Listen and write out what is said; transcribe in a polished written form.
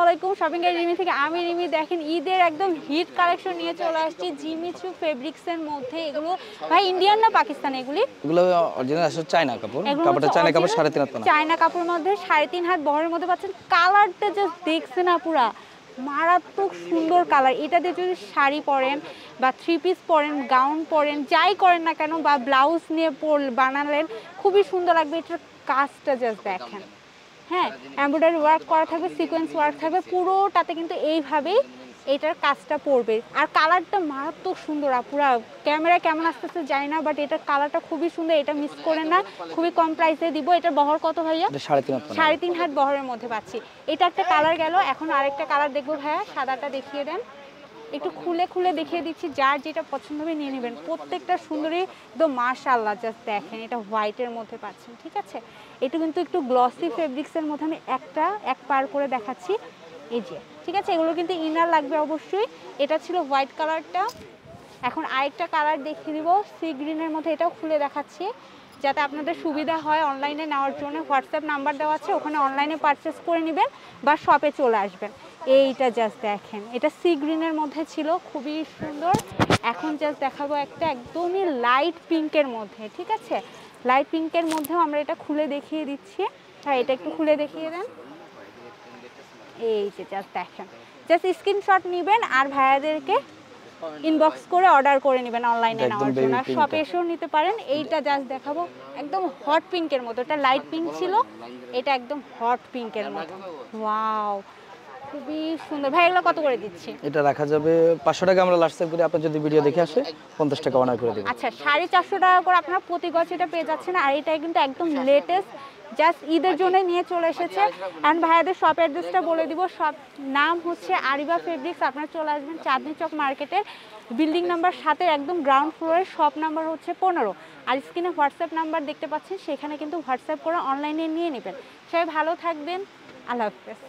আলাইকুম শপিং এর রিমি থেকে আমি রিমি। দেখেন ঈদের একদম হিট কালেকশন নিয়ে চলে আসছি জিমি চু ফেব্রিক্স এর মধ্যে। এগুলো ভাই ইন্ডিয়ান না পাকিস্তানি? এগুলো অরিজিনাল আসলে চায়না কাপড়। কাপড়টা চায়না কাপড় 3.5 হাত না। চায়না কাপড়ের মধ্যে 3.5 হাত বহরের মধ্যে পাচ্ছেন। কালারটা জাস্ট দেখছেন না, পুরা মারাত্মক সুন্দর কালার। এটা দিয়ে যদি শাড়ি পরেন বা 3 পিস পরেন, গাউন পরেন, যাই করেন না কেন, বা ব্লাউজ নিয়ে বানালেন, খুবই সুন্দর লাগবে। এটার কাজটা জাস্ট দেখেন। হ্যাঁ, এমব্রয়ডারি ওয়ার্ক করা থাকবে, সিকোয়েন্স ওয়ার্ক থাকবে, পুরোটাতে কিন্তু এইভাবেই এটার কাজটা পড়বে। আর কালারটা মারাত্মক সুন্দর। পুরা ক্যামেরা কেমন আসতেছে জানি না, বাট এটার কালারটা খুবই সুন্দর। এটা মিস করেন না, খুবই কম প্রাইসে দিব। এটার বহর কত ভাইয়া? 3.5 হাত বহরের মধ্যে পাচ্ছি। এটা একটা কালার গেল, এখন আরেকটা কালার দেখবো ভাইয়া। সাদাটা দেখিয়ে দেন, একটু খুলে খুলে দেখিয়ে দিচ্ছি। যার যেটা পছন্দ হবে নিয়ে নেবেন। প্রত্যেকটা সুন্দরী একদম মাশাআল্লাহ। জাস্ট দেখেন, এটা হোয়াইটের মধ্যে পাচ্ছেন, ঠিক আছে? এটা কিন্তু একটু গ্লসি ফেব্রিক্সের মধ্যে আমি এক পার করে দেখাচ্ছি, এই যে, ঠিক আছে? এগুলো কিন্তু ইনার লাগবে অবশ্যই। এটা ছিল হোয়াইট কালারটা। এখন আরেকটা কালার দেখিয়ে দিব সি গ্রিনের মধ্যে, এটাও খুলে দেখাচ্ছি যাতে আপনাদের সুবিধা হয় অনলাইনে নেওয়ার জন্য। হোয়াটসঅ্যাপ নাম্বার দেওয়া আছে, ওখানে অনলাইনে পারচেস করে নেবেন বা শপে চলে আসবেন। এইটা জাস্ট দেখেন, এটা সি গ্রিনের মধ্যে ছিল, খুবই সুন্দর। এখন জাস্ট দেখাবো একটা একদমই লাইট পিঙ্কের মধ্যে, ঠিক আছে? লাইট পিঙ্কের মধ্যেও আমরা এটা খুলে দেখিয়ে দিচ্ছি। হ্যাঁ, এটা একটু খুলে দেখিয়ে দেন। এই যে জাস্ট দেখেন, জাস্ট স্ক্রিনশট নেবেন আর ভাইয়াদেরকে ইনবক্স করে অর্ডার করে নেবেন অনলাইনে নেওয়ার জন্য। আর শপে এসেও নিতে পারেন। এইটা জাস্ট দেখাবো একদম হট পিঙ্কের মতো। এটা লাইট পিঙ্ক ছিল, এটা একদম হট পিঙ্কের মতো। ওয়াও, খুবই সুন্দর। ভাই এগুলো কত করে দিচ্ছি? এটা রাখা যাবে 500 টাকা। আমরা লাস্ট সেভ করি, আপনি যদি ভিডিও দেখে আসে 50 টাকা অনার করে দেব। আচ্ছা, 450 টাকা করে আপনারা প্রতি গজ এটা পেয়ে যাচ্ছেন। আর এটা কিন্তু একদম লেটেস্ট, জাস্ট ঈদের জন্য নিয়ে চলে এসেছে। অ্যান্ড ভাইয়াদের শপ অ্যাড্রেসটা বলে দিব। শপ নাম হচ্ছে আরিবা ফেব্রিক্স। আপনারা চলে আসবেন চাঁদনি চক মার্কেটের বিল্ডিং নাম্বার 7 একদম গ্রাউন্ড ফ্লোরের। শপ নাম্বার হচ্ছে 15। আর স্ক্রিনে হোয়াটসঅ্যাপ নাম্বার দেখতে পাচ্ছেন, সেখানে কিন্তু হোয়াটসঅ্যাপ করে অনলাইনে নিয়ে নেবেন। সবাই ভালো থাকবেন, আল্লাহ হাফেজ।